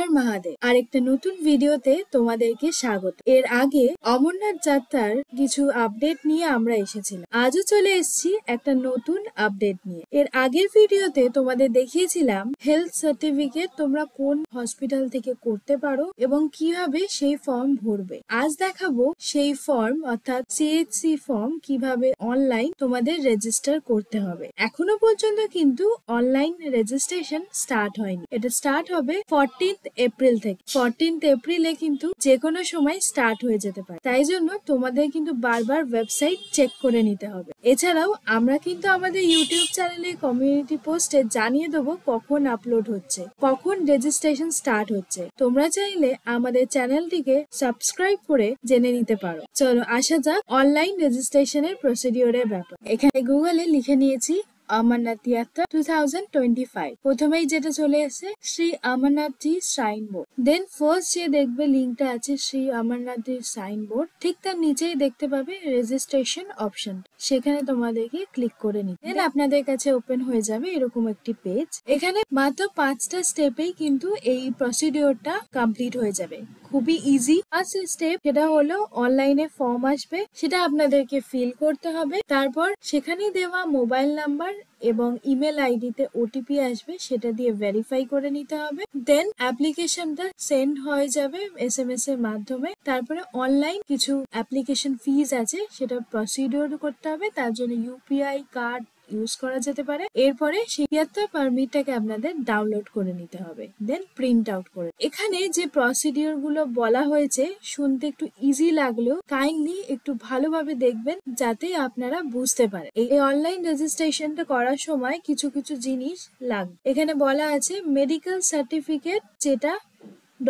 হর মহাদেব। আরেকটা নতুন ভিডিওতে তোমাদেরকে স্বাগত। এর আগে অমরনাথ যাত্রার কিছু আপডেট নিয়ে আমরা এসেছিলাম। আজও চলে এসেছি একটা নতুন আপডেট নিয়ে। এর আগের ভিডিওতে তোমাদের দেখিয়েছিলাম হেলথ সার্টিফিকেট তোমরা কোন হসপিটাল থেকে করতে পারো এবং কিভাবে সেই ফর্ম ভরবে। আজ দেখাবো সেই ফর্ম অর্থাৎ সিএইচসি ফর্ম কিভাবে অনলাইন তোমাদের রেজিস্টার করতে হবে। এখনো পর্যন্ত কিন্তু অনলাইন রেজিস্ট্রেশন স্টার্ট হয়নি। এটা স্টার্ট হবে 14th এপ্রিল থেকে। 14th এপ্রিলে কিন্তু যে কোনো সময় স্টার্ট হয়ে যেতে পারে, তাই জন্য তোমাদের কিন্তু বারবার ওয়েবসাইট চেক করে নিতে হবে। এছাড়াও আমরা কিন্তু আমাদের ইউটিউব চ্যানেলে কমিউনিটি পোস্টে জানিয়ে দেবো কখন আপলোড হচ্ছে, কখন রেজিস্ট্রেশন স্টার্ট হচ্ছে। তোমরা চাইলে আমাদের চ্যানেলটিকে সাবস্ক্রাইব করে জেনে নিতে পারো। চলো আসা যাক অনলাইন রেজিস্ট্রেশনের প্রসিডিওরের ব্যাপার। এখানে গুগলে লিখে নিয়েছি অমরনাথ যাত্রা 2025। প্রথমেই যেটা চলে এসে শ্রী অমরনাথজি শ্রাইন বোর্ড। দেন ফার্স্ট যে দেখবে লিঙ্কটা আছে শ্রী অমরনাথজি শ্রাইন বোর্ড, ঠিক তার নিচেই দেখতে পাবে রেজিস্ট্রেশন অপশন। সেখানে তোমাদেরকে ক্লিক করে নিতে দেন আপনাদের কাছে ওপেন হয়ে যাবে এরকম একটি পেজ। এখানে মাত্র 5টা স্টেপেই কিন্তু এই প্রসিডিওরটা কমপ্লিট হয়ে যাবে। খুবই ইজি। ফার্স্ট স্টেপ সেটা হলো অনলাইনে ফর্ম আসবে, সেটা আপনাদেরকে ফিল করতে হবে। তারপর সেখানে দেওয়া মোবাইল নাম্বার এবং ইমেল আইডিতে ওটিপি আসবে, সেটা দিয়ে ভেরিফাই করে নিতে হবে। দেন অ্যাপ্লিকেশনটা সেন্ড হয়ে যাবে SMS এর মাধ্যমে। তারপরে অনলাইন কিছু অ্যাপ্লিকেশন ফিজ আছে, সেটা প্রসিডিওর করতে হবে। তার জন্য ইউপিআই কার্ড ইউজ করা যেতে পারে। এরপরে সেই যাত্রা পারমিটটাকে আপনাদের ডাউনলোড করে নিতে হবে, দেন প্রিন্ট আউট করে। এখানে যে প্রসিডিওর গুলো বলা হয়েছে শুনতে একটু ইজি লাগলেও কাইন্ডলি একটু ভালোভাবে দেখবেন যাতে আপনারা বুঝতে পারেন। এই অনলাইন রেজিস্ট্রেশনটা করার সময় কিছু কিছু জিনিস লাগবে। এখানে বলা আছে মেডিকেল সার্টিফিকেট, যেটা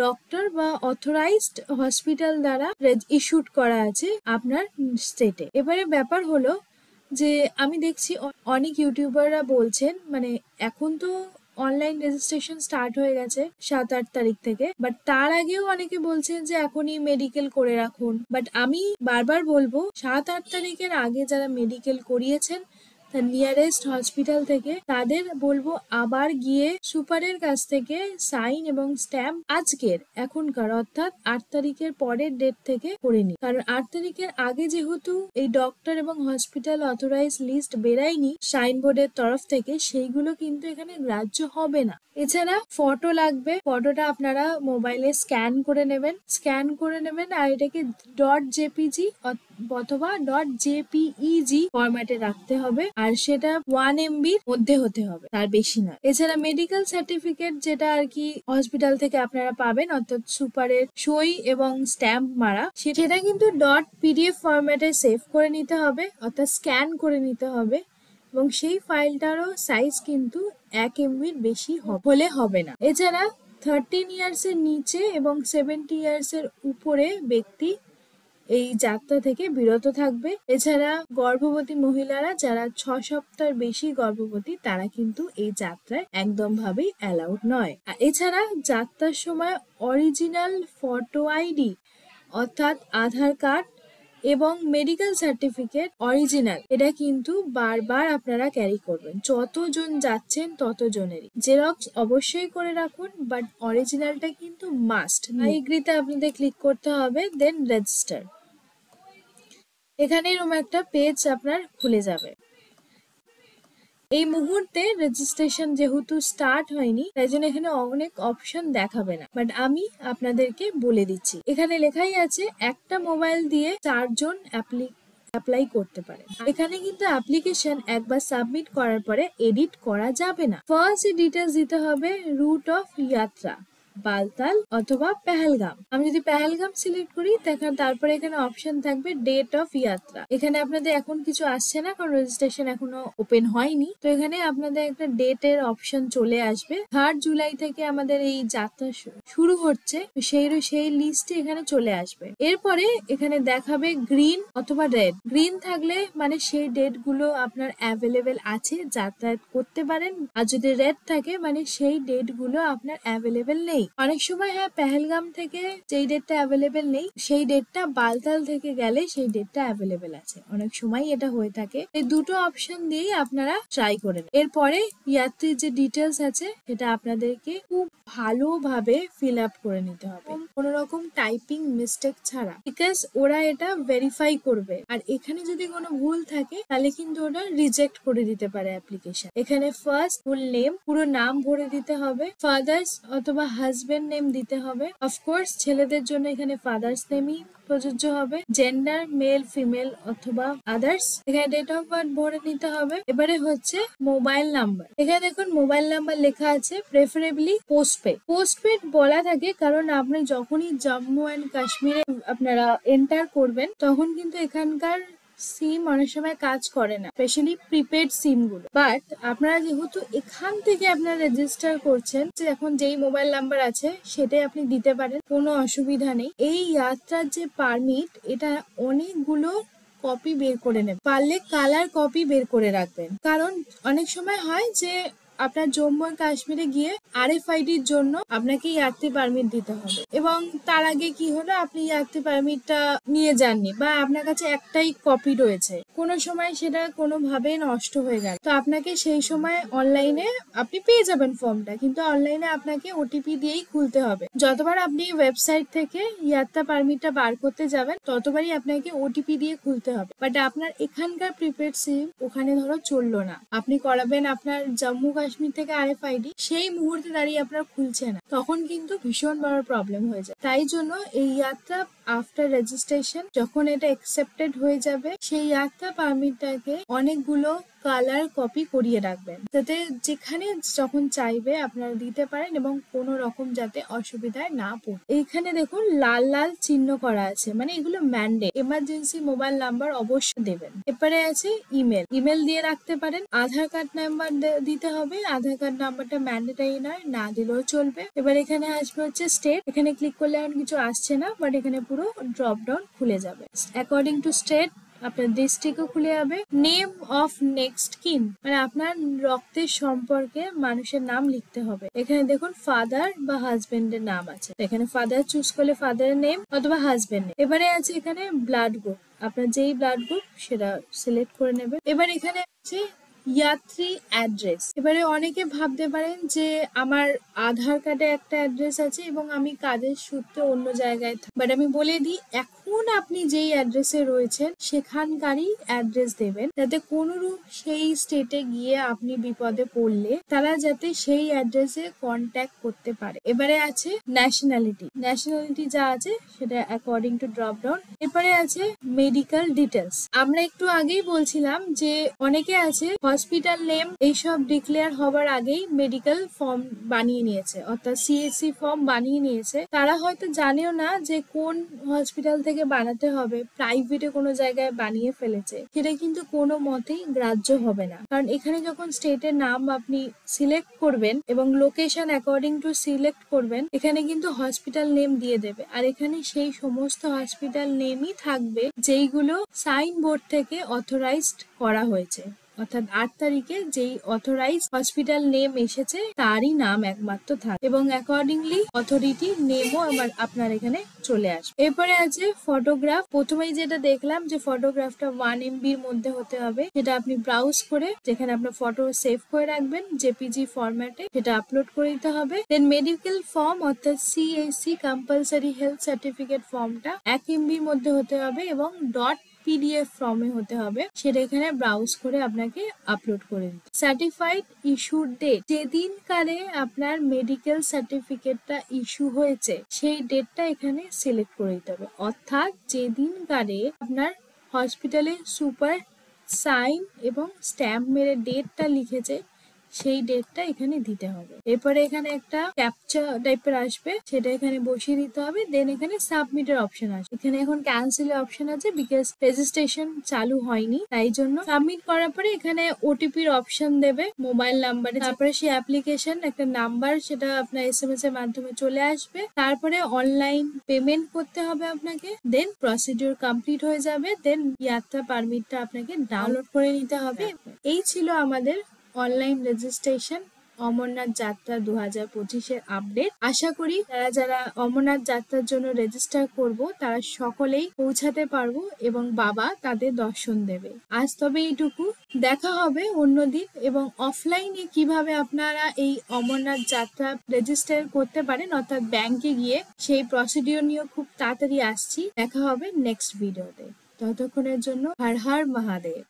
ডক্টর বা অথরাইজড হসপিটাল দ্বারা ইস্যুড করা আছে আপনার স্টেটে। এবারে ব্যাপার হলো যে আমি দেখছি অনেক ইউটিউবাররা বলছেন, মানে এখন তো অনলাইন রেজিস্ট্রেশন স্টার্ট হয়ে গেছে 7-8 তারিখ থেকে, বাট তার আগেও অনেকে বলছেন যে এখনই মেডিকেল করে রাখুন। বাট আমি বারবার বলবো 7-8 তারিখের আগে যারা মেডিকেল করিয়েছেন তার নিয়ারেস্ট হসপিটাল থেকে, তাদের বলবো আবার গিয়ে সুপারের কাছ থেকে সাইন এবং স্ট্যাম্প আজকের এখনকার অর্থাৎ 8 তারিখের পরের ডেট থেকে করে নি। কারণ 8 তারিখের আগে যেহেতু এই ডক্টর এবং হসপিটাল অথরাইজ লিস্ট বেরায়নি সাইনবোর্ডের তরফ থেকে, সেইগুলো কিন্তু এখানে গ্রাহ্য হবে না। এছাড়া ফটো লাগবে, ফটোটা আপনারা মোবাইলে স্ক্যান করে নেবেন আর এটাকে .jpg অথবা .jpeg ফরম্যাটে রাখতে হবে, আর সেটা 1 MB মধ্যে হতে হবে, তার বেশি না। এছাড়া মেডিকেল সার্টিফিকেট যেটা আর কি হসপিটাল থেকে আপনারা পাবেন অর্থাৎ সুপারের সই এবং স্ট্যাম্প মারা, সেটা কিন্তু .pdf ফরম্যাটে সেভ করে নিতে হবে অর্থাৎ স্ক্যান করে নিতে হবে, এবং সেই ফাইলটারও সাইজ কিন্তু 1 MBর বেশি হলে হবে না। এছাড়া 13 ইয়ার্স এর নিচে এবং 70 ইয়ার্স এর উপরে ব্যক্তি এই যাত্রা থেকে বিরত থাকবে। এছাড়া গর্ভবতী মহিলারা যারা 6 সপ্তাহের বেশি গর্ভবতী, তারা কিন্তু এই যাত্রায় একদম ভাবেই অ্যালাউড নয়। আর এছাড়া যাত্রার সময় অরিজিনাল ফটো আইডি অর্থাৎ আধার কার্ড এবং মেডিকেল সার্টিফিকেট অরিজিনাল, এটা কিন্তু বারবার আপনারা ক্যারি করবেন। যতজন যাচ্ছেন ততজনেরই জেরক্স অবশ্যই করে রাখুন, বাট অরিজিনালটা কিন্তু মাস্ট। এগ্রিতে আপনাদের ক্লিক করতে হবে, দেন রেজিস্টার। এখানে এরকম একটা পেজ আপনার খুলে যাবে। এই মুহূর্তে রেজিস্ট্রেশন যেহেতু স্টার্ট হয়নি, তাই জন্য এখানে অনেক অপশন দেখাবে না, বাট আমি আপনাদেরকে বলে দিচ্ছি। এখানে লেখাই আছে একটা মোবাইল দিয়ে 4 জন অ্যাপ্লাই করতে পারে। এখানে কিন্তু অ্যাপ্লিকেশন একবার সাবমিট করার পরে এডিট করা যাবে না। ফার্স্ট ডিটেলস দিতে হবে রুট অফ যাত্রা, বালতাল অথবা পেহেলগাম। আমি যদি পেহেলগাম সিলেক্ট করি তারপরে এখানে অপশন থাকবে ডেট অফ যাত্রা। এখানে আপনাদের এখন কিছু আসছে না কারণ রেজিস্ট্রেশন এখনো ওপেন হয়নি, তো এখানে আপনাদের একটা ডেটের অপশন চলে আসবে। 3 জুলাই থেকে আমাদের এই যাত্রা শুরু হচ্ছে, সেই লিস্টে এখানে চলে আসবে। এরপরে এখানে দেখাবে গ্রিন অথবা রেড। গ্রিন থাকলে মানে সেই ডেট গুলো আপনার অ্যাভেলেবেল আছে, যাতায়াত করতে পারেন, আর যদি রেড থাকে মানে সেই ডেট গুলো আপনার অ্যাভেলেবেল নেই। নেই। অনেক সময় হ্যাঁ পেহেলগাম থেকে যেই ডেটটা অ্যাভেলেবেল নেই সেই ডেটটা বালতাল থেকে গেলে সেই ডেটটা অ্যাভেলেবেল আছে, অনেক সময় এটা হয়ে থাকে। এই দুটো অপশন দিয়েই আপনারা ট্রাই করেন। এরপরে ইয়াত্রীর যে ডিটেলস আছে সেটা আপনাদেরকে খুব ভালোভাবে ফিল আপ করে নিতে হবে, কোনো রকম টাইপিং মিস্টেক ছাড়া, বিকজ ওরা এটা ভেরিফাই করবে। আর এখানে যদি কোনো ভুল থাকে তাহলে কিন্তু ওরা রিজেক্ট করে দিতে পারে অ্যাপ্লিকেশন। এখানে ফার্স্ট ফুল নেম, পুরো নাম ভরে দিতে হবে, ফাদার্স অথবা হাজবেন্ড নেম দিতে হবে। অফকোর্স ছেলেদের জন্য এখানে ফাদার্স নেমই প্রযোজ্য হবে, জেন্ডার মেল ফিমেল অথবা আদার্স। এখানে ডেট অফ বার্থ ভরে নিতে হবে। এবারে হচ্ছে মোবাইল নাম্বার। এখানে দেখুন মোবাইল নাম্বার লেখা আছে, প্রেফারেবলি পোস্টপেড। পোস্টপেড বলা থাকে কারণ আপনি যখনই জম্মু অ্যান্ড কাশ্মীরে আপনারা এন্টার করবেন তখন কিন্তু এখানকার সিম অনেক সময় কাজ করে না, স্পেশালি প্রিপেড সিম গুলো। বাট আপনারা যেহেতু এখান থেকে আপনারা রেজিস্টার করছেন, যে এখন যেই মোবাইল নাম্বার আছে সেটাই আপনি দিতে পারেন, কোনো অসুবিধা নেই। এই যাত্রার যে পারমিট এটা অনেকগুলো কপি বের করে নেবেন, পারলে কালার কপি বের করে রাখবেন। কারণ অনেক সময় হয় যে আপনার জম্মু ও কাশ্মীরে গিয়ে RFID-র জন্য আপনাকে যাত্রী পারমিট দিতে হবে, এবং তার আগে কি হলো আপনি যাত্রী পারমিটটা নিয়ে যাননি বা আপনার কাছে একটাই কপি রয়েছে, কোনো সময় সেটা কোনোভাবে নষ্ট হয়ে গেল, তো আপনাকে সেই সময় অনলাইনে আপনি পেয়ে যাবেন ফর্মটা, কিন্তু অনলাইনে আপনাকে OTP দিয়েই খুলতে হবে। যতবার আপনি ওয়েবসাইট থেকে যাত্রা পারমিটটা বার করতে যাবেন ততবারই আপনাকে OTP দিয়ে খুলতে হবে। বাট আপনার এখানকার প্রিপেড সিম ওখানে ধরো চললো না, আপনি করাবেন আপনার জম্মু কাশ্মীর থেকে RFID, সেই মুহূর্তে দাঁড়িয়ে আপনার খুলছে না, তখন কিন্তু ভীষণ বড় প্রবলেম হয়ে যায়। তাই জন্য এই যাত্রা আফটার রেজিস্ট্রেশন যখন এটা অ্যাকসেপ্টেড হয়ে যাবে সেই যাত্রা পারমিটটাকে অনেকগুলো কালার কপি করিয়ে রাখবেন, যাতে যেখানে যখন চাইবে আপনারা দিতে পারেন এবং কোনো রকম যাতে অসুবিধায় না পড়ে। এইখানে দেখুন লাল লাল চিহ্ন করা আছে, মানে এগুলো ম্যান্ডেট, এমার্জেন্সি মোবাইল নাম্বার অবশ্যই দেবেন। এরপরে আছে ইমেল, ইমেল দিয়ে রাখতে পারেন। আধার কার্ড নাম্বার দিতে হবে, আধার কার্ড নাম্বারটা ম্যান্ডেটারি নয়, না দিলেও চলবে। এবার এখানে আসবে হচ্ছে স্টেট, এখানে ক্লিক করলে এখন কিছু আসছে না, বাট এখানে পুরো ড্রপ ডাউন খুলে যাবে। অ্যাকর্ডিং টু স্টেট আপনার ডিস্ট্রিক্টও খুলে যাবে। নেম অফ নেক্সট কিন, মানে আপনার রক্তের সম্পর্কে মানুষের নাম লিখতে হবে। এখানে দেখুন ফাদার বা হাজবেন্ডের নাম আছে, এখানে ফাদার চুজ করলে ফাদারের নেম অথবা হাজবেন্ড নেম। এবারে আছে এখানে ব্লাড গ্রুপ, আপনার যেই ব্লাড গ্রুপ সেটা সিলেক্ট করে নেবে। এবার এখানে আছে যাত্রী অ্যাড্রেস। এবারে অনেকে ভাবতে পারেন যে আমার আধার কার্ডে একটা অ্যাড্রেস আছে এবং আমি কাজের সূত্রে অন্য জায়গায় থাকি, বাট আমি বলে দিই এখন আপনি যেই অ্যাড্রেসে রয়েছেন সেখানকারই অ্যাড্রেস দেবেন, যাতে কোনোরূপ সেই স্টেটে গিয়ে আপনি বিপদে পড়লে তারা যাতে সেই অ্যাড্রেসে কন্ট্যাক্ট করতে পারে। এবারে আছে ন্যাশনালিটি, ন্যাশনালিটি যা আছে সেটা অ্যাকর্ডিং টু ড্রপ ডাউন। এরপরে আছে মেডিকেল ডিটেলস। আমরা একটু আগেই বলছিলাম যে অনেকে আছে হসপিটাল নেম এইসব ডিক্লেয়ার হবার আগেই মেডিকেল ফর্ম বানিয়ে নিয়েছে, অর্থাৎ CSC ফর্ম বানিয়ে নিয়েছে। তারা হয়তো জানেও না যে কোন হসপিটাল থেকে বানাতে হবে, প্রাইভেটে কোনো জায়গায় বানিয়ে ফেলেছে, সেটা কিন্তু কোনো মতেই গ্রাহ্য হবে না। কারণ এখানে যখন স্টেটের নাম আপনি সিলেক্ট করবেন এবং লোকেশন অ্যাকর্ডিং টু সিলেক্ট করবেন, এখানে কিন্তু হসপিটাল নেম দিয়ে দেবে, আর এখানে সেই সমস্ত হসপিটাল নেমই থাকবে যেইগুলো সাইনবোর্ড থেকে অথরাইজড করা হয়েছে, অর্থাৎ 8 তারিখে যেই অথরাইজ হসপিটাল নেম এসেছে তারই নাম একমাত্র থাকবে, এবং অ্যাকর্ডিংলি অথরিটি নেমও আপনার এখানে চলে আসবে। এরপরে আছে ফটোগ্রাফ। প্রথমেই যেটা দেখলাম যে ফটোগ্রাফটা 1 MB-র মধ্যে হতে হবে, সেটা আপনি ব্রাউজ করে যেখানে আপনার ফটো সেভ করে রাখবেন JPG ফরম্যাটে, সেটা আপলোড করে দিতে হবে। দেন মেডিকেল ফর্ম অর্থাৎ CAC কম্পালসারি হেলথ সার্টিফিকেট ফর্মটা 1 MB-র মধ্যে হতে হবে এবং PDF ফর্মে হতে হবে, সেটা এখানে ব্রাউজ করে আপনাকে আপলোড করে দিতে। সার্টিফাইড ইস্যুর ডেট, যেদিন কারে আপনার মেডিকেল সার্টিফিকেটটা ইস্যু হয়েছে সেই ডেটটা এখানে সিলেক্ট করে দিতে হবে, অর্থাৎ যেদিন কারে আপনার হসপিটালে সুপার সাইন এবং স্ট্যাম্প মেরে ডেটটা লিখেছে সেই ডেটটা এখানে দিতে হবে। এরপরে এখানে একটা ক্যাপচা টাইপের আসবে, সেটা এখানে বসিয়ে দিতে হবে। দেন এখানে সাবমিটের অপশন আসবে, এখানে এখন ক্যান্সেলের অপশন আছে বিকজ রেজিস্ট্রেশন চালু হয়নি, তাই জন্য। সাবমিট করার পরে এখানে OTP-র অপশন দেবে মোবাইল নাম্বারে, তারপরে সেই অ্যাপ্লিকেশন একটা নাম্বার সেটা আপনার SMS এর মাধ্যমে চলে আসবে, তারপরে অনলাইন পেমেন্ট করতে হবে আপনাকে। দেন প্রসিডিউর কমপ্লিট হয়ে যাবে, দেন যাত্রা পারমিটটা আপনাকে ডাউনলোড করে নিতে হবে। এই ছিল আমাদের অনলাইন রেজিস্ট্রেশন অমরনাথ যাত্রা 2025-এর আপডেট। আশা করি যারা অমরনাথ যাত্রার জন্য রেজিস্টার করব তারা সকলেই পৌঁছাতে পারবো এবং বাবা তাদের দর্শন দেবে। আজ তবে এইটুকু, দেখা হবে অন্যদিন। এবং অফলাইনে কিভাবে আপনারা এই অমরনাথ যাত্রা রেজিস্টার করতে পারেন অর্থাৎ ব্যাংকে গিয়ে, সেই প্রসিডিওর নিয়ে খুব তাড়াতাড়ি আসছি। দেখা হবে নেক্সট ভিডিওতে। ততক্ষণের জন্য হর হর মহাদেব।